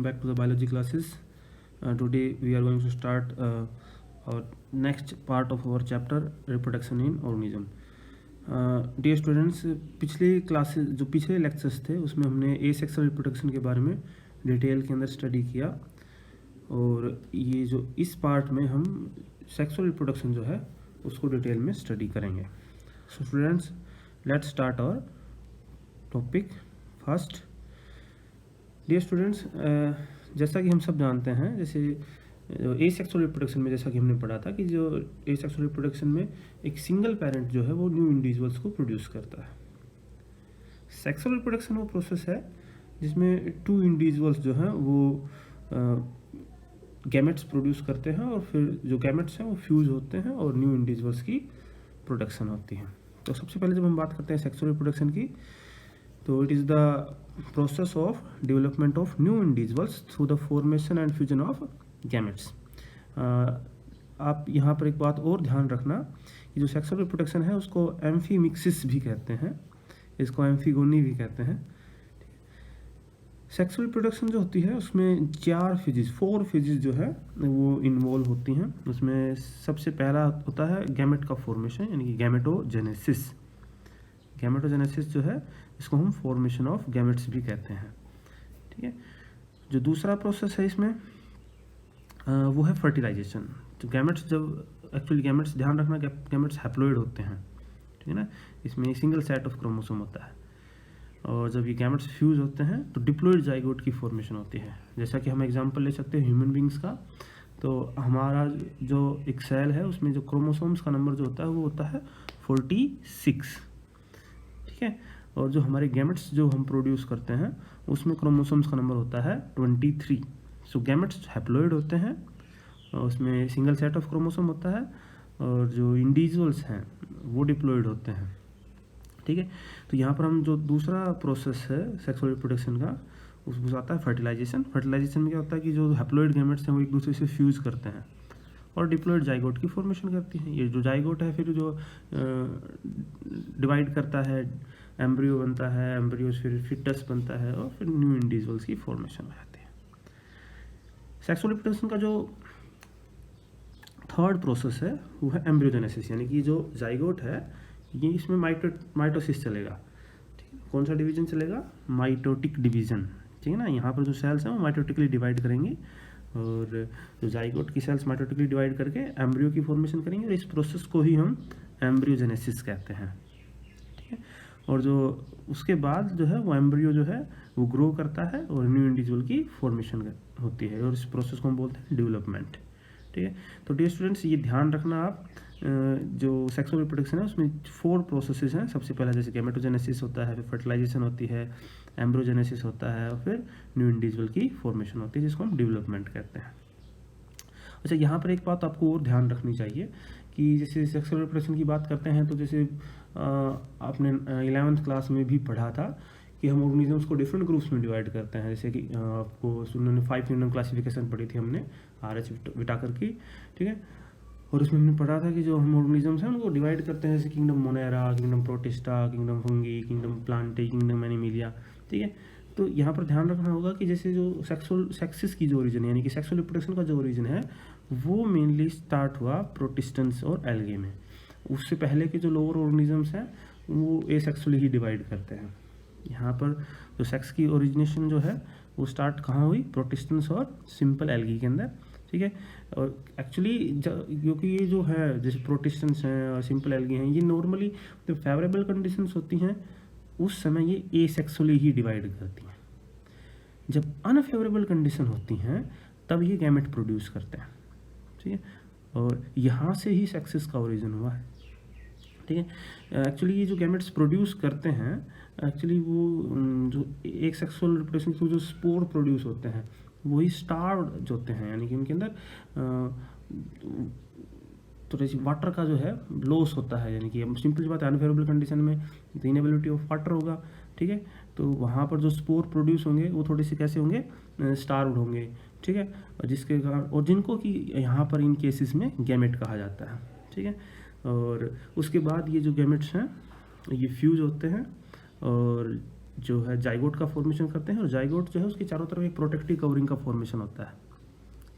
back to the biology classes. Today we are going to start our next part of our chapter reproduction in organism. Dear students, पिछले classes जो पिछले lectures थे उसमें हमने asexual reproduction के बारे में डिटेल के अंदर स्टडी किया, और ये जो इस पार्ट में हम सेक्सुअल रिप्रोडक्शन जो है उसको डिटेल में स्टडी करेंगे. So students, let's start our topic first. Dear students, जैसा कि हम सब जानते हैं, जैसे एसेक्सुअल रिप्रोडक्शन में जैसा कि हमने पढ़ा था कि जो एसेक्सुअल रिप्रोडक्शन में एक सिंगल पेरेंट जो है वो न्यू इंडिविजुअल्स को प्रोड्यूस करता है. सेक्सुअल रिप्रोडक्शन वो प्रोसेस है जिसमें टू इंडिविजुअल्स जो हैं वो गैमेट्स प्रोड्यूस करते हैं, और फिर जो गैमेट्स हैं वो फ्यूज होते हैं और न्यू इंडिविजुअल्स की प्रोडक्शन होती है. तो सबसे पहले जब हम बात करते हैं सेक्सुअल रिप्रोडक्शन की, तो it is the process of development of new individuals through the formation and fusion of gametes. आप यहाँ पर एक बात और ध्यान रखना कि जो सेक्सुअल रिप्रोडक्शन है उसको एम्फीमिक्सिस भी कहते हैं, इसको एम्फीगोनी भी कहते हैं. सेक्सुअल रिप्रोडक्शन जो होती है उसमें फोर फेजेस जो है वो इन्वॉल्व होती हैं. उसमें सबसे पहला होता है गैमेट का फॉर्मेशन, यानी कि गैमेटोजेनेसिस. गैमेटोजेनेसिस जो है इसको हम फॉर्मेशन ऑफ गैमेट्स भी कहते हैं. ठीक है. जो दूसरा प्रोसेस है इसमें वो है फर्टिलाइजेशन. तो गैमेट्स गैमेट्स ध्यान रखना, गैमेट्स हैप्लॉइड होते हैं, ठीक है ना. इसमें सिंगल सेट ऑफ क्रोमोसोम होता है, और जब ये गैमेट्स फ्यूज होते हैं तो डिप्लॉइड जाइगोट की फॉर्मेशन होती है. जैसा कि हम एग्जांपल ले सकते हैं ह्यूमन बींग्स का. तो हमारा जो एक सेल है उसमें जो क्रोमोसोम्स का नंबर जो होता है वो होता है 46, ठीक है. और जो हमारे गैमेट्स जो हम प्रोड्यूस करते हैं उसमें क्रोमोसोम्स का नंबर होता है 23. सो गैमेट्स हैप्लॉइड होते हैं, उसमें सिंगल सेट ऑफ क्रोमोसोम होता है, और जो इंडिविजुअल्स हैं वो डिप्लॉइड होते हैं, ठीक है. तो यहाँ पर हम जो दूसरा प्रोसेस है सेक्सुअल रिप्रोडक्शन का उसमें आता है फर्टिलाइजेशन. फर्टिलाइजेशन में क्या होता है कि जो हैप्लॉइड गैमेट्स हैं वो एक दूसरे से फ्यूज करते हैं और डिप्लॉइड जाइगोट की फॉर्मेशन करती हैं. ये जो जाइगोट है फिर जो डिवाइड करता है, एम्ब्रियो बनता है, एम्ब्रियो फिर फिटस बनता है, और फिर न्यू इंडिविजुअल्स की फॉर्मेशन हो जाती है. सेक्सुअल रिप्रोडक्शन का जो थर्ड प्रोसेस है वो है एम्ब्रियोजेनेसिस, यानी कि जो जाइगोट है ये इसमें माइटोसिस चलेगा. ठीक है. कौन सा डिवीजन चलेगा? माइटोटिक डिवीजन, ठीक है ना. यहाँ पर जो सेल्स हैं वो माइटोटिकली डिवाइड करेंगे, और जो जाइगोट की सेल्स माइटोटिकली डिवाइड करके एम्ब्रियो की फॉर्मेशन करेंगे, और इस प्रोसेस को ही हम एम्ब्रियोजेनेसिस कहते हैं, ठीक है. और जो उसके बाद जो है वो एम्ब्रियो जो है वो ग्रो करता है और न्यू इंडिविजुअल की फॉर्मेशन होती है, और इस प्रोसेस को हम बोलते हैं डेवलपमेंट, ठीक है. तो डियर स्टूडेंट्स, ये ध्यान रखना आप, जो सेक्सुअल रिप्रोडक्शन है उसमें 4 प्रोसेसेस हैं. सबसे पहला जैसे गैमेटोजेनेसिस होता है, फिर फर्टिलाइजेशन होती है, एम्ब्रियोजेनेसिस होता है, और फिर न्यू इंडिविजुअल की फॉर्मेशन होती है जिसको हम डेवलपमेंट कहते हैं. अच्छा, यहाँ पर एक बात आपको और ध्यान रखनी चाहिए कि जैसे सेक्सुअल रिप्रोडक्शन की बात करते हैं तो जैसे आपने 11th क्लास में भी पढ़ा था कि हम ऑर्गेनिजम्स को डिफरेंट ग्रुप्स में डिवाइड करते हैं. जैसे कि आपको उन्होंने 5 किंगडम क्लासिफिकेशन पढ़ी थी हमने RH विटाकर की, ठीक है. और उसमें हमने पढ़ा था कि जो हम ऑर्गेनिजम्स हैं उनको डिवाइड करते हैं, जैसे kingdom Monera, kingdom protista, kingdom fungi, kingdom Plantae, kingdom Animalia, ठीक है. तो यहाँ पर ध्यान रखना होगा कि जैसे जो सेक्सिस की जो ओरिजिन है, यानी कि सेक्सुअल रिप्रोडक्शन का जो ओरिजिन है वो मेनली स्टार्ट हुआ प्रोटिस्टेंस और एल्गे में. उससे पहले के जो लोअर ऑर्गेनिजम्स हैं वो एसेक्सुअली ही डिवाइड करते हैं. यहाँ पर जो सेक्स की ओरिजिनेशन जो है वो स्टार्ट कहाँ हुई? प्रोटिस्टेंस और सिंपल एल्गी के अंदर, ठीक है. और एक्चुअली क्योंकि ये जो है जैसे प्रोटिस्टेंस हैं और सिंपल एल्गी हैं, ये नॉर्मली जो फेवरेबल कंडीशंस होती हैं उस समय ये एसेक्सुअली ही डिवाइड करती हैं. जब अनफेवरेबल कंडीशन होती हैं तब ये गैमेट प्रोड्यूस करते हैं, ठीक है. और यहाँ से ही सेक्सिस का ओरिजिन हुआ है, ठीक है. एक्चुअली ये जो गैमेट्स प्रोड्यूस करते हैं, एक्चुअली वो जो एक सेक्सुअल रिप्रोडक्शन थ्रू जो स्पोर प्रोड्यूस होते हैं वही स्टार्व्ड होते हैं, यानी कि उनके अंदर तो जैसे वाटर का जो है लॉस होता है, यानी कि सिंपल सी बात है अनफेवरेबल कंडीशन में द इनेबिलिटी ऑफ वाटर होगा, ठीक है. तो वहाँ पर जो स्पोर प्रोड्यूस होंगे वो थोड़े से कैसे होंगे? स्टार्व्ड होंगे, ठीक है. जिसके कारण, और जिनको कि यहाँ पर इन केसेस में गैमेट कहा जाता है, ठीक है. और उसके बाद ये जो गैमेट्स हैं ये फ्यूज होते हैं, और जो है जाइगोट का फॉर्मेशन करते हैं, और जाइगोट जो है उसके चारों तरफ एक प्रोटेक्टिव कवरिंग का फॉर्मेशन होता है,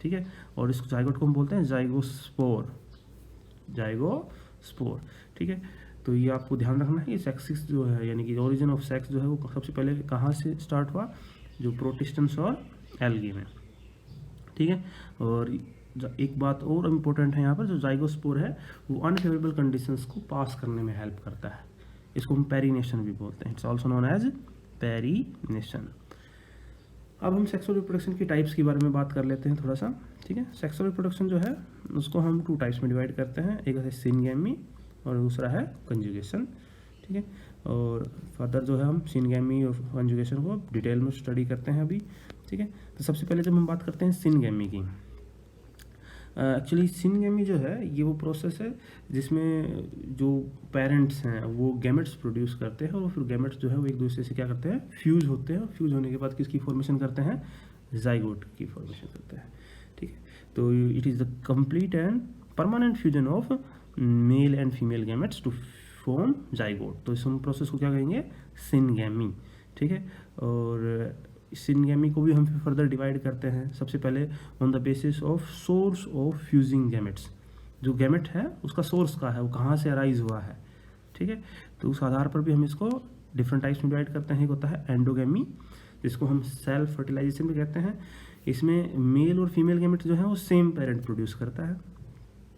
ठीक है। और इस जाइगोट को हम बोलते हैं जाइगोस्पोर, जाइगोस्पोर, ठीक है। तो ये आपको ध्यान रखना है कि सेक्सिस जो है यानी कि ओरिजिन ऑफ सेक्स जो है वो सबसे पहले कहाँ से स्टार्ट हुआ, जो प्रोटिस्टेंस और एल्गी में, ठीक है। और एक बात और इम्पोर्टेंट है यहाँ पर, जो जाइगोस्पोर है वो अनफेवरेबल कंडीशंस को पास करने में हेल्प करता है, इसको हम पेरिनेशन भी बोलते हैं, it's also known as perennation. अब हम सेक्सुअल रिप्रोडक्शन की टाइप्स के बारे में बात कर लेते हैं थोड़ा सा, ठीक है। सेक्सुअल रिप्रोडक्शन जो है उसको हम 2 टाइप्स में डिवाइड करते हैं, एक है सिनगैमी और दूसरा है कंजुगेशन, ठीक है। और फर्दर जो है हम सिनगैमी और कंजुगेशन को डिटेल में स्टडी करते हैं अभी, ठीक है। तो सबसे पहले जब हम बात करते हैं सिनगैमी की, एक्चुअली सिनगैमी जो है ये वो प्रोसेस है जिसमें जो पेरेंट्स हैं वो गैमेट्स प्रोड्यूस करते हैं, और फिर गैमेट्स जो है वो एक दूसरे से क्या करते हैं, फ्यूज होते हैं, और फ्यूज होने के बाद किसकी फॉर्मेशन करते हैं, जाइगोट की फॉर्मेशन करते हैं, ठीक है। तो it is the complete and permanent fusion of male and female gametes to form zygote, तो इस प्रोसेस को क्या कहेंगे, सिनगैमी, ठीक है। और सिनगैमी को भी हम फर्दर डिवाइड करते हैं, सबसे पहले on the basis of source of fusing gametes, जो गैमेट है उसका सोर्स का है, वो कहाँ से अराइज हुआ है, ठीक है। तो उस आधार पर भी हम इसको डिफरेंट टाइप्स में डिवाइड करते हैं। एक होता है एंडोगैमी, जिसको हम सेल्फ फर्टिलाइजेशन भी कहते हैं, इसमें मेल और फीमेल गैमेट जो है वो सेम पेरेंट प्रोड्यूस करता है,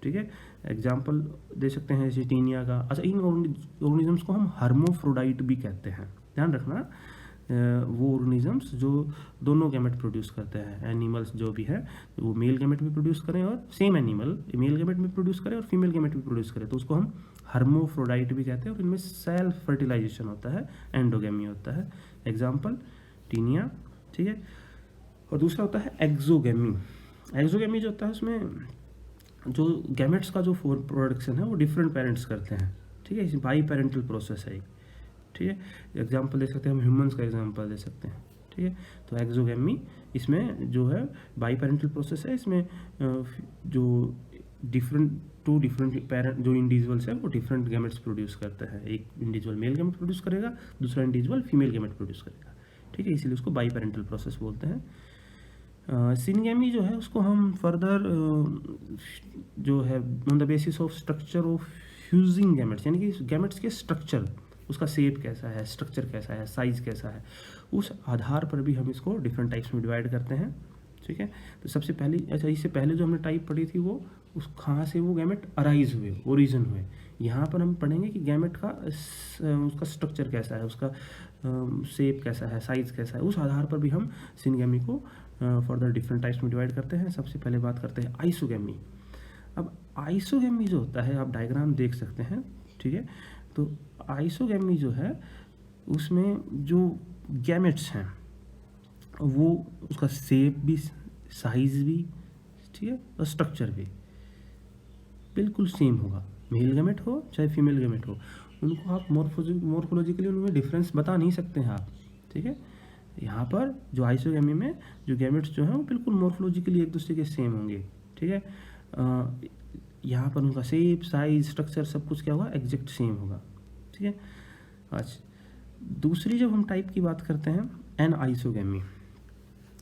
ठीक है। एग्जाम्पल दे सकते हैं जैसे टीनिया का। अच्छा, इन ऑर्गेनिजम्स को हम हर्मोफ्रोडाइट भी कहते हैं, ध्यान रखना, वो ऑर्गेनिजम्स जो दोनों गैमेट प्रोड्यूस करते हैं, एनिमल्स जो भी है वो मेल गैमेट भी प्रोड्यूस करें और सेम एनिमल मेल गैमेट भी प्रोड्यूस करे और फीमेल गैमेट भी प्रोड्यूस करे, तो उसको हम हर्मोफ्रोडाइट भी कहते हैं, और इनमें सेल्फ फर्टिलाइजेशन होता है, एंडोगैमी होता है। एग्जाम्पल टीनिया, ठीक है। और दूसरा होता है एक्सोगैमी। एक्सोगैमी जो होता है उसमें जो गैमेट्स का जो प्रोडक्शन है वो डिफरेंट पेरेंट्स करते हैं, ठीक है, इस बाई पेरेंटल प्रोसेस है, ठीक है। एग्जाम्पल दे सकते हैं हम, ह्यूमंस का एग्जाम्पल दे सकते हैं, ठीक है। तो एक्सोगैमी इसमें जो है बाई पेरेंटल प्रोसेस है, इसमें जो टू डिफरेंट पेरेंट जो इंडिविजुअल्स है वो डिफरेंट गैमेट्स प्रोड्यूस करते हैं, एक इंडिविजुअल मेल गैमेट प्रोड्यूस करेगा, दूसरा इंडिविजुअल फीमेल गैमेट प्रोड्यूस करेगा, ठीक है, इसीलिए उसको बाई पेरेंटल प्रोसेस बोलते हैं। सिनगैमी जो है उसको हम फर्दर जो है on the basis of structure of fusing gametes, यानी कि गैमेट्स के स्ट्रक्चर, उसका शेप कैसा है, स्ट्रक्चर कैसा है, साइज कैसा है, उस आधार पर भी हम इसको डिफरेंट टाइप्स में डिवाइड करते हैं, ठीक है। तो सबसे पहली, अच्छा, इससे पहले जो हमने टाइप पढ़ी थी वो उस कहाँ से वो गैमेट अराइज हुए, ओरिजिन हुए, यहाँ पर हम पढ़ेंगे कि गैमेट का उसका स्ट्रक्चर कैसा है, उसका शेप कैसा है, साइज कैसा है, उस आधार पर भी हम सिनगैमी को फर्दर डिफरेंट टाइप्स में डिवाइड करते हैं। सबसे पहले बात करते हैं आइसोगैमी। अब आइसोगैमी जो होता है, आप डायग्राम देख सकते हैं, ठीक है। तो आइसोगैमी जो है उसमें जो गैमेट्स हैं वो उसका शेप भी, साइज भी, ठीक है, और स्ट्रक्चर भी बिल्कुल सेम होगा, मेल गैमेट हो चाहे फीमेल गैमेट हो, उनको आप मॉर्फोलॉजिकली उनमें डिफरेंस बता नहीं सकते हैं आप, ठीक है। यहाँ पर जो आइसोगैमी में जो गैमेट्स जो हैं वो बिल्कुल मॉर्फोलॉजिकली एक दूसरे के सेम होंगे, ठीक है। यहाँ पर उनका शेप, साइज, स्ट्रक्चर सब कुछ क्या होगा, एग्जैक्ट सेम होगा, ठीक है। अच्छा, दूसरी जब हम टाइप की बात करते हैं एनआइसोगैमी,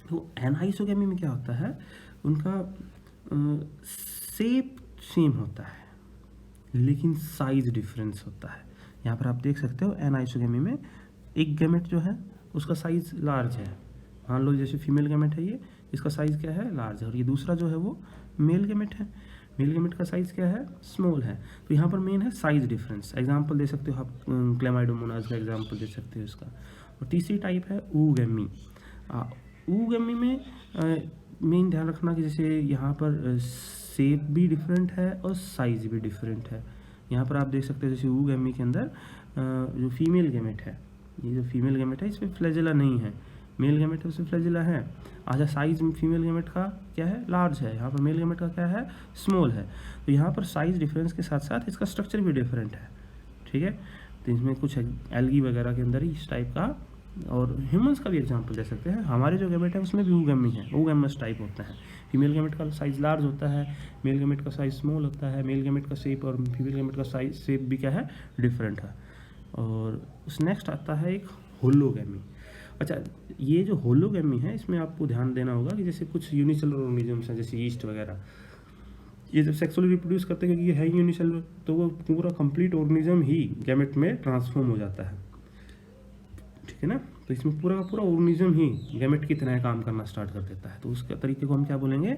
तो एनआइसोगैमी में क्या होता है, उनका शेप सेम होता है लेकिन साइज डिफरेंस होता है। यहाँ पर आप देख सकते हो एनआइसोगैमी में एक गैमेट जो है उसका साइज लार्ज है, मान लो जैसे फीमेल गैमेट है ये, इसका साइज क्या है, लार्ज है, और ये दूसरा जो है वो मेल गैमेट है, मेल गैमेट का साइज क्या है, स्मॉल है। तो यहाँ पर मेन है साइज डिफरेंस। एग्जांपल दे सकते हो आप, क्लेमाइडोमोनास का एग्जांपल दे सकते हो इसका। और तीसरी टाइप है oogammy। oogammy में मेन ध्यान रखना कि जैसे यहाँ पर शेप भी डिफरेंट है और साइज भी डिफरेंट है। यहाँ पर आप देख सकते हो जैसे oogammy के अंदर जो फीमेल गैमेट है, ये जो फीमेल गैमेट है इसमें फ्लैजिला नहीं है, मेल गैमेट है उसमें फ्लैजिला है। अच्छा, साइज फीमेल गैमेट का क्या है, लार्ज है, यहाँ पर मेल गैमेट का क्या है, स्मॉल है। तो यहाँ पर साइज डिफरेंस के साथ साथ इसका स्ट्रक्चर भी डिफरेंट है, ठीक है। तो इसमें कुछ एल्गी वगैरह के अंदर ही इस टाइप का, और ह्यूमंस का भी एग्जांपल दे सकते हैं। हमारे जो गैमेट है उसमें भी oogammy है, oogamous टाइप होता है। फीमेल गैमेट का साइज लार्ज होता है, मेल गैमेट का साइज स्मॉल होता है, मेल गैमेट का शेप और फीमेल गैमेट का साइज शेप भी क्या है, डिफरेंट है। और उस नेक्स्ट आता है एक होलोगैमी। अच्छा, ये जो होलोगैमी है इसमें आपको ध्यान देना होगा कि जैसे कुछ यूनिसेलुलर ऑर्गेनिजम्स हैं जैसे यीस्ट वगैरह, ये जब सेक्सुअली रिप्रोड्यूस करते हैं क्योंकि ये है ही यूनिसेलुलर, तो वो पूरा कंप्लीट ऑर्गेनिज्म ही गैमेट में ट्रांसफॉर्म हो जाता है, ठीक है ना। तो इसमें पूरा का पूरा ऑर्गेनिज्म ही गैमेट की तरह काम करना स्टार्ट कर देता है, तो उसके तरीके को हम क्या बोलेंगे,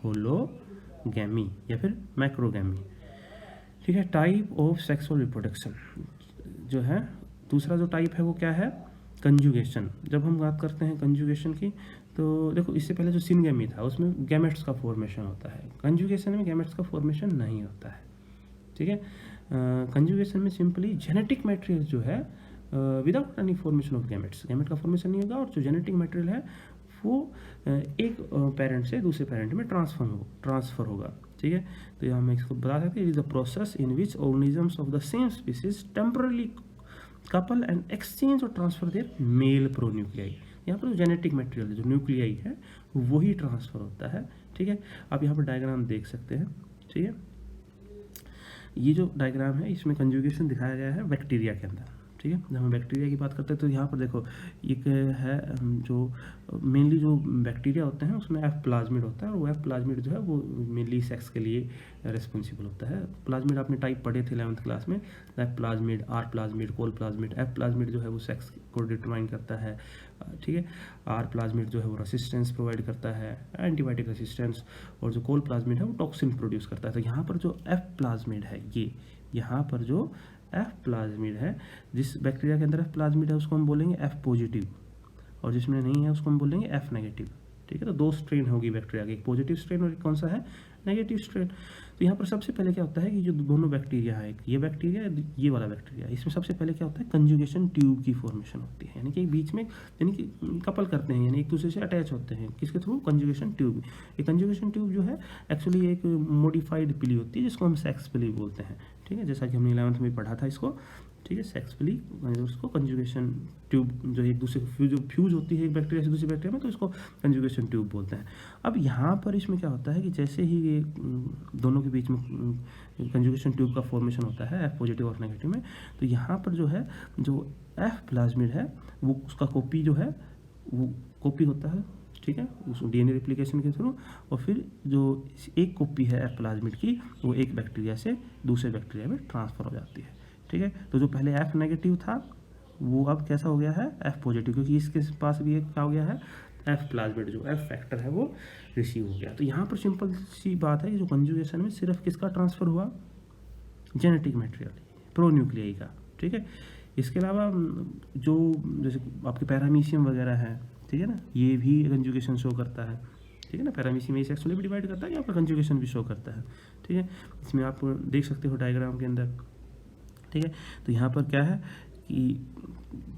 होलोगैमी या फिर मैक्रोगैमी, ठीक है। टाइप ऑफ सेक्सुअल रिप्रोडक्शन जो है, दूसरा जो टाइप है वो क्या है, कंजुगेशन। जब हम बात करते हैं कंजुगेशन की, तो देखो इससे पहले जो सिनगैमी था उसमें गैमेट्स का फॉर्मेशन होता है, कंजुगेशन में गैमेट्स का फॉर्मेशन नहीं होता है, ठीक है। कंजुगेशन में सिंपली जेनेटिक मटेरियल जो है without any formation of gametes, gamete का फॉर्मेशन नहीं होगा और जो जेनेटिक मटेरियल है वो एक पेरेंट से दूसरे पेरेंट में ट्रांसफ़र होगा, ठीक है। तो यहाँ हम इसको बता सकते हैं, it is a process in which organisms of the same species temporarily couple and exchange और ट्रांसफर देयर मेल प्रोन्यूक्लियाई। यहाँ पर जो जेनेटिक मटेरियल जो न्यूक्लियाई है वही ट्रांसफ़र होता है, ठीक है। आप यहाँ पर डायग्राम देख सकते हैं, ठीक है। ये जो डायग्राम है इसमें कंजुगेशन दिखाया गया है बैक्टीरिया के अंदर, ठीक है। जब हम बैक्टीरिया की बात करते हैं तो यहाँ पर देखो एक है जो मेनली जो बैक्टीरिया होते हैं उसमें एफ प्लाज्मिड होता है, और वो एफ प्लाज्मिड जो है वो मेनली सेक्स के लिए रिस्पॉन्सिबल होता है। प्लाज्मिड आपने टाइप पढ़े थे 11th क्लास में, F plasmid, R plasmid, col plasmid. F plasmid जो है वो सेक्स को डिटरमाइन करता है, ठीक है। आर प्लाज्मिड जो है वो रेसिस्टेंस प्रोवाइड करता है, एंटीबायोटिक रेसिस्टेंस, और जो कोल प्लाज्मिड है वो टॉक्सिन प्रोड्यूस करता है। तो यहाँ पर जो एफ प्लाज्मिड है, ये यहाँ पर जो एफ प्लाज्मिड है, जिस बैक्टीरिया के अंदर एफ प्लाज्मिड है उसको हम बोलेंगे एफ पॉजिटिव, और जिसमें नहीं है उसको हम बोलेंगे एफ नेगेटिव, ठीक है। तो दो स्ट्रेन होगी बैक्टीरिया की, एक पॉजिटिव स्ट्रेन और एक कौन सा है, नेगेटिव स्ट्रेन। तो यहाँ पर सबसे पहले क्या होता है कि जो दोनों बैक्टीरिया है, ये बैक्टीरिया ये वाला बैक्टीरिया, इसमें सबसे पहले क्या होता है, कंजुगेशन ट्यूब की फॉर्मेशन होती है, यानी कि बीच में यानी कि कपल करते हैं, यानी एक दूसरे से अटैच होते हैं, किसके थ्रू, कंजुगेशन ट्यूब। ये कंजुगेशन ट्यूब जो है एक्चुअली एक मॉडिफाइड पिली होती है जिसको हम सेक्स पिली बोलते हैं, ठीक है। जैसा कि हमने 11th में पढ़ा था इसको, ठीक है, सेक्सुअली उसको कंजुगेशन ट्यूब जो एक दूसरे फ्यूज होती है एक बैक्टीरिया से दूसरे बैक्टीरिया में, तो इसको कंजुगेशन ट्यूब बोलते हैं। अब यहाँ पर इसमें क्या होता है कि जैसे ही ये दोनों के बीच में कंजुगेशन ट्यूब का फॉर्मेशन होता है एफ पॉजिटिव और नेगेटिव में, तो यहाँ पर जो है जो एफ प्लाज्मिड है वो उसका कॉपी जो है वो कॉपी होता है, ठीक है, उस डीएनए रेप्लिकेशन के थ्रू, और फिर जो एक कॉपी है एफ प्लाज्मिड की वो एक बैक्टीरिया से दूसरे बैक्टीरिया में ट्रांसफ़र हो जाती है, ठीक है। तो जो पहले एफ नेगेटिव था वो अब कैसा हो गया है, एफ पॉजिटिव, क्योंकि इसके पास भी एक क्या हो गया है, एफ प्लाज्मिड जो एफ फैक्टर है वो रिसीव हो गया। तो यहाँ पर सिंपल सी बात है कि जो कंजुगेशन में सिर्फ किसका ट्रांसफ़र हुआ, जेनेटिक मटेरियल प्रोन्यूक्लियाई का, ठीक है। इसके अलावा जो जैसे आपके पैरामीशियम वगैरह है, ठीक है ना, ये भी कंजुगेशन शो करता है, ठीक है ना। पैरामीशियम ये सेक्सुअली भी डिवाइड करता है, यहाँ पर कंजुगेशन भी शो करता है, ठीक है। इसमें आप देख सकते हो डायग्राम के अंदर, ठीक है। तो यहाँ पर क्या है कि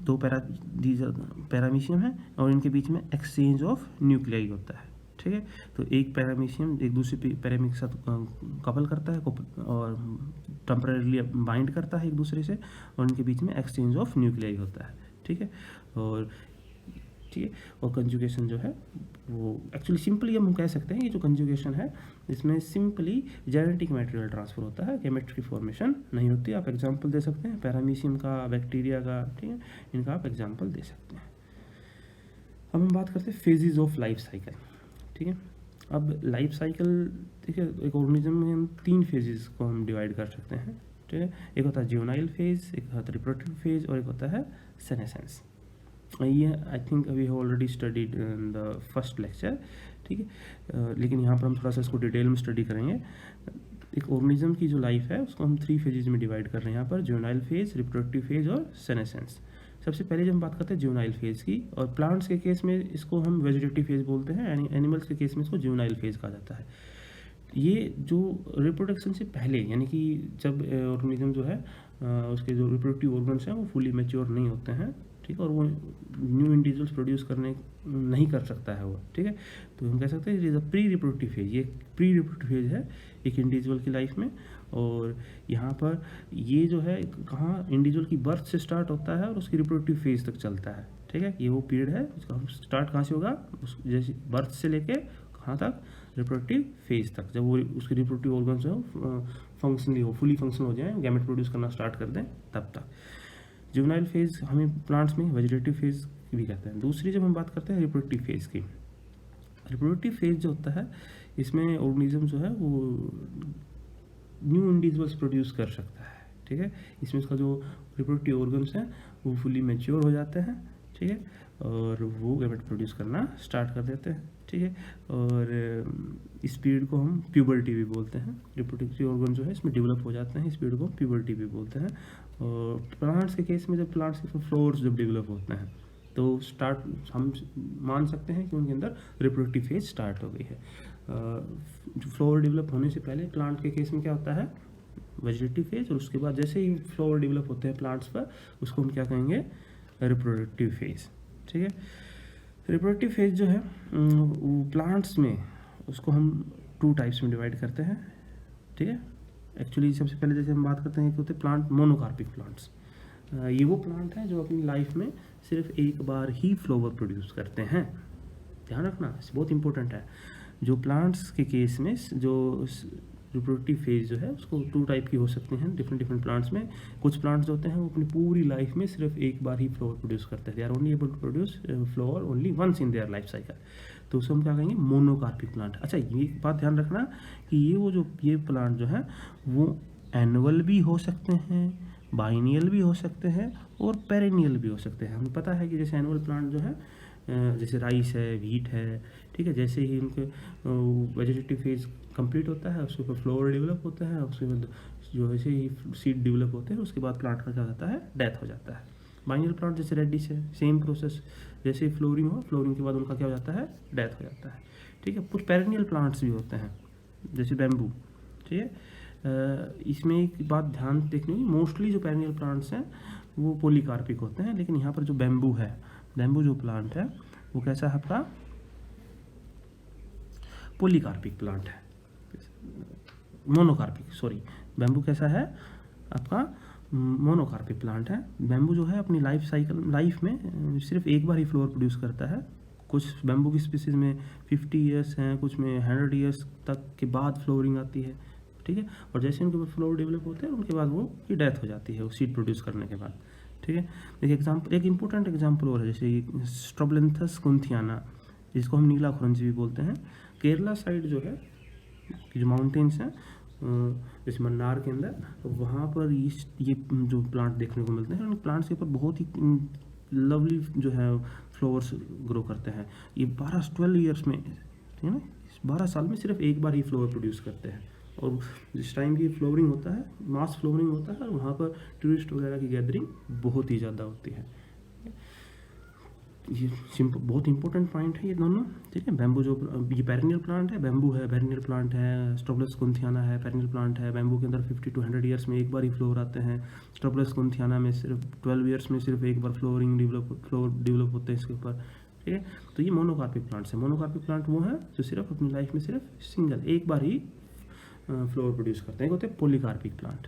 दो पैरामीशियम है और इनके बीच में एक्सचेंज ऑफ न्यूक्लियाई होता है, ठीक है। तो एक पैरामीशियम एक दूसरे पैरामी के साथ कपल करता है और टेम्परेरीली बाइंड करता है एक दूसरे से, और इनके बीच में एक्सचेंज ऑफ न्यूक्लियाई होता है, ठीक है। और ठीक है, और कंजुगेशन जो है वो एक्चुअली सिंपली हम कह सकते हैं कि जो कंजुगेशन है इसमें सिंपली जेनेटिक मटेरियल ट्रांसफर होता है, गैमेट की फॉर्मेशन नहीं होती। आप एग्जांपल दे सकते हैं पैरामीशियम का, बैक्टीरिया का, ठीक है, इनका आप एग्जांपल दे सकते हैं। अब हम बात करते हैं फेजेस ऑफ लाइफ साइकिल, ठीक है। अब लाइफ साइकिल, ठीक है, एक ऑर्गेनिज्म में हम 3 फेजेस को हम डिवाइड कर सकते हैं, ठीक है। एक होता है ज्यूनाइल फेज, एक होता है रिप्रोडक्टिव फेज, और एक होता है सेनेसेंस। ये I think we have already studied in the first lecture, ठीक है। लेकिन यहाँ पर हम थोड़ा सा इसको डिटेल में स्टडी करेंगे। एक ऑर्गेनिज्म की जो लाइफ है उसको हम 3 फेजेस में डिवाइड कर रहे हैं यहाँ पर, ज्यूनाइल फेज, रिप्रोडक्टिव फेज और सेनेसेंस। सबसे पहले जब हम बात करते हैं ज्यूनाइल फेज की, और प्लांट्स के केस में इसको हम वेजिटेटिव फेज बोलते हैं, यानी एनिमल्स के केस में इसको ज्यूनाइल फेज कहा जाता है। ये जो रिप्रोडक्शन से पहले, यानी कि जब ऑर्गेनिज्म जो है उसके जो रिप्रोडक्टिव ऑर्गन्स हैं वो फुली मैच्योर नहीं होते हैं, ठीक है, और वो न्यू इंडिविजुअल्स प्रोड्यूस करने नहीं कर सकता है वो, ठीक है। तो हम कह सकते हैं it is a pre reproductive phase, ये प्री रिप्रोडक्टिव फेज है एक इंडिविजुअल की लाइफ में। और यहाँ पर ये जो है कहाँ इंडिविजुअल की बर्थ से स्टार्ट होता है और उसकी रिप्रोडक्टिव फेज तक चलता है, ठीक है। ये वो पीरियड है उसका स्टार्ट कहाँ से होगा, उस जैसे बर्थ से लेके कहाँ तक, रिप्रोडक्टिव फेज तक, जब वो उसके रिप्रोडक्टिव ऑर्गन्स हो फंक्शनली हो, फुली फंक्शनल हो जाए, गैमेट प्रोड्यूस करना स्टार्ट कर दें, तब तक। जुवेनाइल फेज हमें प्लांट्स में वेजिटेटिव फेज भी कहते हैं। दूसरी जब हम बात करते हैं रिप्रोडक्टिव फेज की, रिप्रोडक्टिव फेज जो होता है इसमें ऑर्गेनिज्म जो है वो न्यू इंडिविजुअल्स प्रोड्यूस कर सकता है, ठीक है। इसमें उसका जो रिप्रोडक्टिव ऑर्गन्स हैं वो फुली मैच्योर हो जाते हैं, ठीक है, और वो गैमेट प्रोड्यूस करना स्टार्ट कर देते हैं, ठीक है। और इस पीरियड को हम प्यूबर्टी भी बोलते हैं। रिप्रोडक्टिव ऑर्गन जो है इसमें डेवलप हो जाते हैं, इस पीरियड को प्यूबर्टी भी बोलते हैं। और प्लांट्स के केस में जब प्लांट्स के फ्लोर्स जब डेवलप होते हैं तो स्टार्ट हम मान सकते हैं कि उनके अंदर रिप्रोडक्टिव फेज स्टार्ट हो गई है। फ्लोवर डेवलप होने से पहले प्लांट के केस में क्या होता है, वेजिटेटिव फेज, और उसके बाद जैसे ही फ्लोवर डेवलप होते हैं प्लांट्स पर उसको हम क्या कहेंगे, रिप्रोडक्टिव फेज, ठीक है। रिप्रोडक्टिव फेज जो है वो प्लांट्स में उसको हम 2 टाइप्स में डिवाइड करते हैं, ठीक है। एक्चुअली सबसे पहले जैसे हम बात करते हैं कि होते प्लांट मोनोकार्पिक प्लांट्स। ये वो प्लांट हैं जो अपनी लाइफ में सिर्फ एक बार ही फ्लावर प्रोड्यूस करते हैं। ध्यान रखना, बहुत इंपॉर्टेंट है। जो प्लांट्स के केस में जो रिप्रोडक्टिव फेज जो है उसको 2 टाइप की हो सकते हैं डिफरेंट प्लांट्स में। कुछ प्लांट्स होते हैं वो अपनी पूरी लाइफ में सिर्फ एक बार ही फ्लावर प्रोड्यूस करते हैं, they are only able to produce flower only once in their life cycle, तो उसको हम क्या कहेंगे, मोनोकार्पिक प्लांट। अच्छा, ये बात ध्यान रखना कि ये प्लांट जो है वो एनुअल भी हो सकते हैं, बाइनियल भी हो सकते हैं और पेरेनियल भी हो सकते हैं। हमें पता है कि जैसे एनुअल प्लांट जो है जैसे राइस है, व्हीट है, ठीक है, जैसे ही उनके वेजिटेटिव फेज कंप्लीट होता है उसके ऊपर फ्लावर डेवलप होता है, उसके बाद जो ऐसे ही सीड डेवलप होते हैं उसके बाद प्लांट का क्या होता है, डेथ हो जाता है। बाइनियल प्लांट जैसे रेडिश है, सेम प्रोसेस, जैसे ही फ्लोरिंग हो, फ्लोरिंग के बाद उनका क्या हो जाता है, डेथ हो जाता है, ठीक है। कुछ पेरेनियल प्लांट्स भी होते हैं जैसे बैम्बू, ठीक है। इसमें एक बात ध्यान देखनी, मोस्टली जो पेरेनियल प्लांट्स हैं वो पॉलीकार्पिक होते हैं, लेकिन यहाँ पर जो बैम्बू है, बैम्बू जो प्लांट है वो कैसा है आपका, पॉलीकार्पिक प्लांट है, मोनोकार्पिक, सॉरी, बैम्बू कैसा है आपका, मोनोकार्पिक प्लांट है। बैम्बू जो है अपनी लाइफ में सिर्फ एक बार ही फ्लावर प्रोड्यूस करता है। कुछ बैम्बू की स्पीसीज में 50 ईयर्स हैं, कुछ में 100 ईयर्स तक के बाद फ्लोरिंग आती है, ठीक है। और जैसे उनके बाद फ्लावर डेवलप होते हैं उनके बाद वो की डेथ हो जाती है वो सीड प्रोड्यूस करने के बाद, ठीक है। एक इंपॉर्टेंट एग्जाम्पल और है जैसे स्ट्रोबलेंथस कुंथियाना, जिसको हम नीला खुरंजी भी बोलते हैं। केरला साइड जो है जो माउंटेन्स हैं जैसे मन्नार के अंदर, तो वहाँ पर ये जो प्लांट देखने को मिलते हैं, उन प्लांट्स के ऊपर बहुत ही लवली जो है फ्लावर्स ग्रो करते हैं। ये 12 ईयर्स में, ठीक है ना, 12 साल में सिर्फ एक बार ही फ्लावर प्रोड्यूस करते हैं। और जिस टाइम की फ्लावरिंग होता है, मास फ्लावरिंग होता है, वहाँ पर टूरिस्ट वगैरह की गैदरिंग बहुत ही ज़्यादा होती है। ये सिंपल बहुत इंपॉर्टेंट पॉइंट है ये दोनों, ठीक है। बैम्बू जो ये पेरेनियल प्लांट है, बैम्बू है पेरेनियल प्लांट है, स्ट्रोबलस कुंथियाना है पेरेनियल प्लांट है। बैम्बू के अंदर 50 to 100 ईयर्स में एक बार ही फ्लोर आते हैं। स्ट्रोबलस कुंथियाना में सिर्फ 12 ईयर्स में सिर्फ एक बार फ्लोर डेवलप होते हैं इसके ऊपर, ठीक है। तो ये मोनोकार्पिक प्लांट्स है। मोनोकार्पिक प्लांट वो है जो सिर्फ अपनी लाइफ में सिर्फ सिंगल एक बार ही फ्लोर प्रोड्यूस करते हैं, होते हैं पॉलीकार्पिक प्लांट।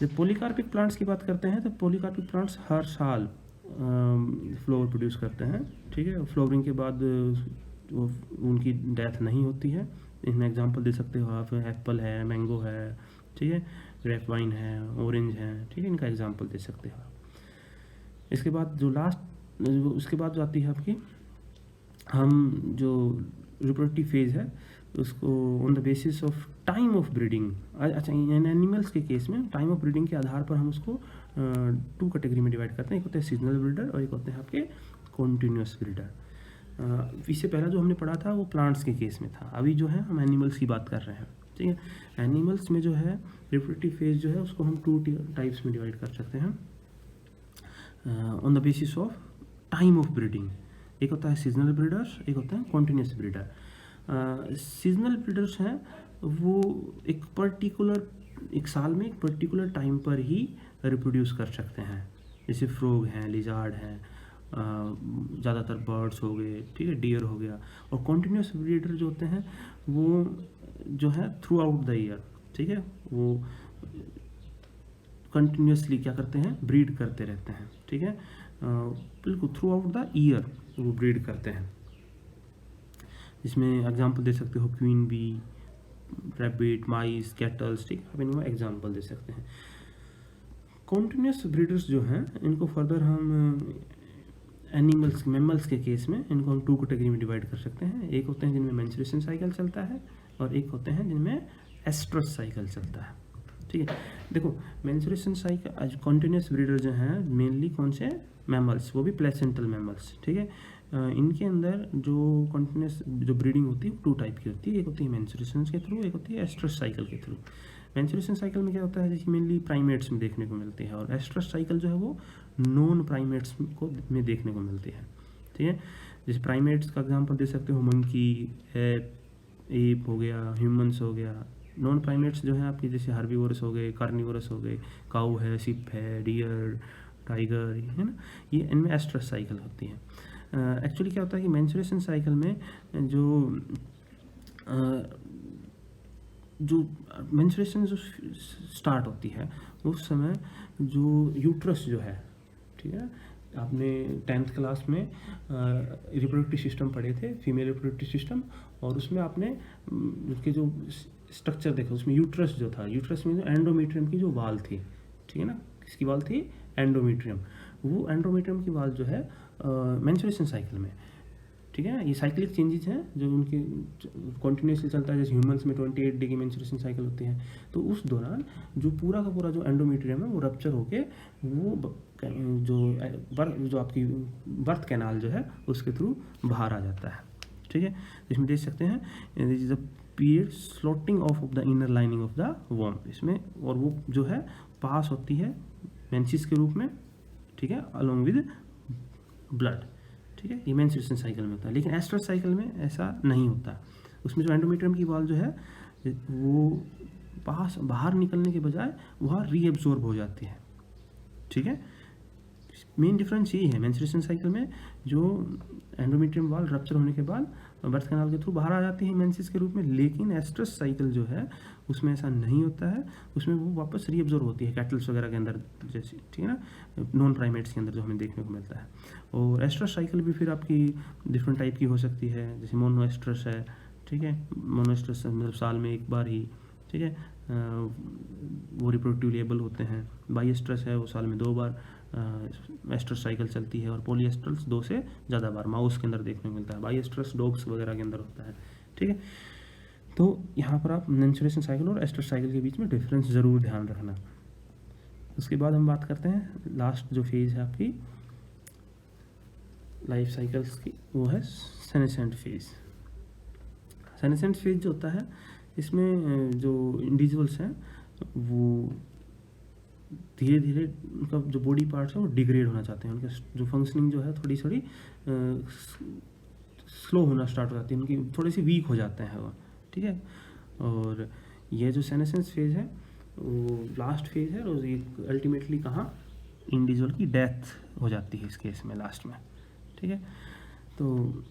जब पॉलीकार्पिक प्लांट्स की बात करते हैं तो पॉलीकार्पिक प्लांट्स हर साल फ्लावर प्रोड्यूस करते हैं, ठीक है। फ्लावरिंग के बाद उनकी डेथ नहीं होती है। इसमें एग्जांपल दे सकते हो आप, एप्पल है, मैंगो है, ठीक है, ग्रेप वाइन है, ऑरेंज है, ठीक है, इनका एग्जांपल दे सकते हो आप। इसके बाद उसके बाद जो आती है आपकी, हम जो रिप्रोडक्टिव फेज है उसको on the basis of time of breeding, अच्छा इन एनिमल्स के केस में टाइम ऑफ ब्रीडिंग के आधार पर हम उसको 2 कैटेगरी में डिवाइड करते हैं। एक होते हैं सीजनल ब्रीडर और एक होते हैं आपके कॉन्टिन्यूस ब्रीडर। इससे पहला जो हमने पढ़ा था वो प्लांट्स के केस में था, अभी जो है हम एनिमल्स की बात कर रहे हैं, ठीक है। एनिमल्स में जो है रिप्रोडक्टिव फेज जो है उसको हम 2 टाइप्स में डिवाइड कर सकते हैं on the basis of time of breeding. एक होता है सीजनल ब्रीडर्स, एक होता है कॉन्टिन्यूस ब्रीडर। सीजनल ब्रीडर्स हैं वो एक साल में एक पर्टिकुलर टाइम पर ही रिप्रोड्यूस कर सकते हैं, जैसे फ्रॉग हैं, लिजार्ड हैं, ज़्यादातर बर्ड्स हो गए, ठीक है, डियर हो गया। और कॉन्टिन्यूस ब्रीडर जो होते हैं वो जो है थ्रू आउट द ईयर, ठीक है, वो कंटिन्यूसली क्या करते हैं, ब्रीड करते रहते हैं, ठीक है, बिल्कुल थ्रू आउट द ईयर वो ब्रीड करते हैं। जिसमें एग्जांपल दे सकते हो क्वीन बी, रैबिट, माइस, कैटल्स, ठीक है, आप इनमें एग्जांपल दे सकते हैं। कॉन्टिन्यूस ब्रीडर्स जो हैं इनको फर्दर हम एनिमल्स मैमल्स के केस में इनको हम 2 कैटेगरी में डिवाइड कर सकते हैं। एक होते हैं जिनमें मेंस्ट्रुएशन साइकिल चलता है और एक होते हैं जिनमें एस्ट्रस साइकिल चलता है। ठीक है, देखो मेंस्ट्रुएशन साइकिल कॉन्टिन्यूस ब्रीडर जो हैं मेनली कौन से मैमल्स, वो भी प्लेसेंटल मैमल्स। ठीक है, इनके अंदर जो कॉन्टिन्यूस जो ब्रीडिंग होती है 2 टाइप की होती है, एक होती है मेंस्ट्रुएशन के थ्रू, एक होती है एस्ट्रस साइकिल के थ्रू। मेंस्ट्रुएशन साइकिल में क्या होता है, जैसे मेनली प्राइमेट्स में देखने को मिलती है, और एस्ट्रस साइकिल जो है वो नॉन प्राइमेट्स को में देखने को मिलती है। ठीक है, जैसे प्राइमेट्स का एग्जांपल दे सकते हो, मंकी है, एप हो गया, ह्यूमंस हो गया। नॉन प्राइमेट्स जो है आपके जैसे हार्बीवोरस हो गए, कार्निवोरस हो गए, काऊ है, सिप है, डियर, टाइगर, है ना, ये इनमें एस्ट्रस साइकिल होती है। एक्चुअली क्या होता है कि मेंस्ट्रुएशन साइकिल में जो मेंस्ट्रुएशन जो स्टार्ट होती है उस समय जो यूट्रस जो है, ठीक है, आपने 10th क्लास में रिप्रोडक्टिव सिस्टम पढ़े थे, फीमेल रिप्रोडक्टिव सिस्टम, और उसमें आपने उसके जो स्ट्रक्चर देखा, उसमें यूट्रस जो था, यूट्रस में जो एंडोमेट्रियम की जो वाल थी, ठीक है ना, किसकी वाल थी, एंडोमेट्रियम, वो एंडोमेट्रियम की वाल जो है मेंस्ट्रुएशन साइकिल में, ठीक है, ये साइक्लिक चेंजेस हैं जो उनके कॉन्टिन्यूसली चलता है। जैसे ह्यूमंस में 28 डे की मेंस्ट्रुएशन साइकिल होती है, तो उस दौरान जो पूरा का पूरा जो एंडोमेट्रियम है वो रप्चर होके वो जो आपकी बर्थ कैनाल जो है उसके थ्रू बाहर आ जाता है। ठीक है, इसमें देख सकते हैं this is a period slotting of the inner lining of the वॉर्म, इसमें, और वो जो है पास होती है मेंसिस के रूप में, ठीक है, अलोंग विद ब्लड। ठीक है, ये मेंस्ट्रुएशन साइकिल में होता है, लेकिन एस्ट्रस साइकिल में ऐसा नहीं होता। उसमें जो एंडोमेट्रियम की वॉल जो है वो पास बाहर निकलने के बजाय वहाँ रीएब्जॉर्ब हो जाती है। ठीक है, मेन डिफरेंस यही है, मेंस्ट्रुएशन साइकिल में जो एंडोमेट्रियम वॉल रप्चर होने के बाद बर्थ कैनाल के थ्रू बाहर आ जाती है मेंसिस के रूप में, लेकिन एस्ट्रस साइकिल जो है उसमें ऐसा नहीं होता है, उसमें वो वापस रीअब्जॉर्ब होती है कैटल्स वगैरह के अंदर जैसे, ठीक है ना, नॉन प्राइमेट्स के अंदर जो हमें देखने को मिलता है। और एस्ट्रस साइकिल भी फिर आपकी डिफरेंट टाइप की हो सकती है, जैसे मोनो एस्ट्रस है, ठीक है, मोनो एस्ट्रस मतलब साल में एक बार ही, ठीक है, वो रिप्रोडक्टिव लेबल होते हैं। बाई एस्ट्रस है, वो साल में 2 बार एस्ट्रस साइकिल चलती है, और पॉली एस्ट्रस 2 से ज़्यादा बार माउस के अंदर देखने को मिलता है, बाई एस्ट्रस डॉग्स वगैरह के अंदर होता है। ठीक है, तो यहाँ पर आप मेंस्ट्रुएशन साइकिल और एस्ट्रस साइकिल के बीच में डिफरेंस ज़रूर ध्यान रखना। उसके बाद हम बात करते हैं लास्ट जो फेज़ है आपकी लाइफ साइकिल्स की, वो है सेनेसेंट फेज़। सेनेसेंट फेज़ जो होता है इसमें जो इंडिविजुअल्स हैं वो धीरे धीरे उनका जो बॉडी पार्ट्स है वो डिग्रेड होना चाहते हैं, उनका जो फंक्शनिंग जो है थोड़ी स्लो होना स्टार्ट हो जाती है, उनकी थोड़ी सी वीक हो जाते हैं वो। ठीक है, और ये जो सेनेसेंस फेज़ है वो लास्ट फेज़ है, और ये अल्टीमेटली कहाँ इंडिविजुअल की डेथ हो जाती है इस केस में लास्ट में। ठीक है, तो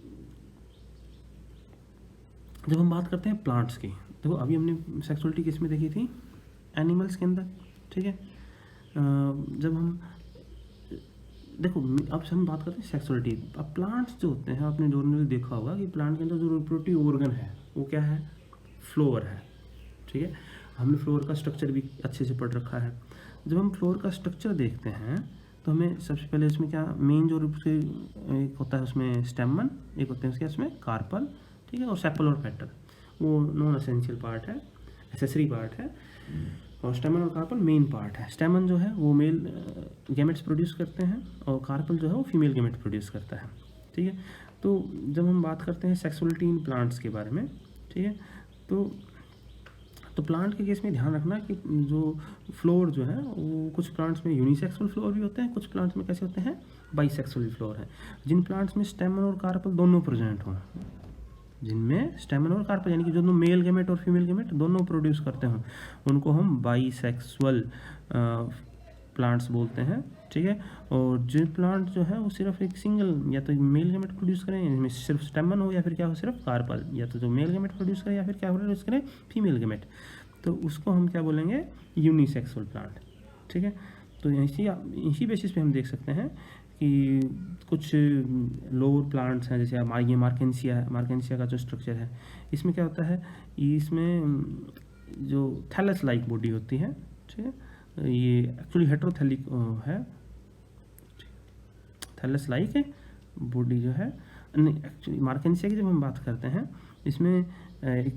जब हम बात करते हैं प्लांट्स की, देखो अभी हमने सेक्सुअलिटी किस में देखी थी, एनिमल्स के अंदर। ठीक है, जब हम देखो अब हम बात करते हैं सेक्सुअलिटी। अब प्लांट्स जो होते हैं, आपने नॉर्मली देखा होगा कि प्लांट के अंदर जो रिप्रोडक्टिव ऑर्गन है वो क्या है, फ्लोर है। ठीक है, हमने फ्लोर का स्ट्रक्चर भी अच्छे से पढ़ रखा है। जब हम फ्लोर का स्ट्रक्चर देखते हैं तो हमें सबसे पहले इसमें क्या मेन जो रूप से एक होता है उसमें स्टेमन, एक होते हैं उसके उसमें कार्पल, ठीक है, और सेपल और पेटल वो नॉन एसेंशियल पार्ट है, एसेसरी पार्ट है, और स्टेमन और कार्पल मेन पार्ट है। स्टेमन जो है वो मेल गैमेट्स प्रोड्यूस करते हैं, और कार्पल जो है वो फीमेल गैमेट्स प्रोड्यूस करता है। ठीक है, तो जब हम बात करते हैं सेक्सुअलिटी इन प्लांट्स के बारे में, ठीक है, तो प्लांट के केस में ध्यान रखना कि जो फ्लोर जो है वो कुछ प्लांट्स में यूनिसेक्सुअल फ्लोर भी होते हैं, कुछ प्लांट्स में कैसे होते हैं, बाइसेक्सुअल फ्लोर है। जिन प्लांट्स में स्टेमन और कार्पल दोनों प्रेजेंट हों, जिनमें स्टेमन और कार्पल यानी कि जो मेल गैमेट और फीमेल गैमेट दोनों प्रोड्यूस करते हों, उनको हम बाइसेक्सुअल प्लांट्स बोलते हैं। ठीक है, और जो प्लांट जो है वो सिर्फ एक सिंगल या तो मेल गैमेट प्रोड्यूस करें, इनमें सिर्फ स्टेमन हो, या फिर क्या हो सिर्फ कार्पल, या तो जो मेल गैमेट प्रोड्यूस करें या फिर क्या प्रोड्यूस करें फीमेल गैमेट, तो उसको हम क्या बोलेंगे, यूनिसेक्सुअल प्लांट। ठीक है, तो इसी बेसिस पे हम देख सकते हैं कि कुछ लोअर प्लांट्स हैं, जैसे ये मार्केंसिया का जो स्ट्रक्चर है, इसमें क्या होता है, इसमें जो थैलस लाइक बॉडी होती है, ठीक है, ये एक्चुअली हेट्रोथैलिक है, थैलस लाइक बॉडी जो है, नहीं एक्चुअली मार्केंसिया की जब हम बात करते हैं इसमें एक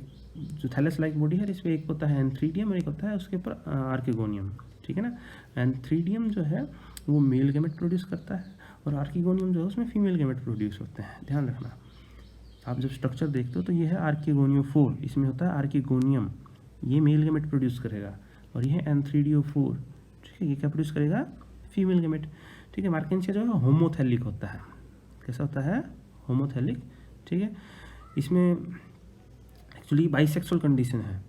जो थैलस लाइक बॉडी है इसमें एक होता है एंथ्रीडियम और एक होता है उसके ऊपर आर्किगोनियम, ठीक है ना। एंथ्रीडियम जो है वो मेल गैमेट प्रोड्यूस करता है और आर्किगोनियम जो है उसमें फीमेल गैमेट प्रोड्यूस होते हैं। ध्यान रखना, आप जब स्ट्रक्चर देखते हो तो ये है आर्किगोनियोफोर, इसमें होता है आर्किगोनियम, ये मेल गैमेट प्रोड्यूस करेगा, और ये है एंथ्रीडियोफोर, ठीक है, ये क्या प्रोड्यूस करेगा, फीमेल गैमेट, ठीक है। मार्केंसिया जो है होमोथैलिक होता है, कैसा होता है, होमोथैलिक, ठीक है। इसमें एक्चुअली बाइसेक्सुअल कंडीशन है,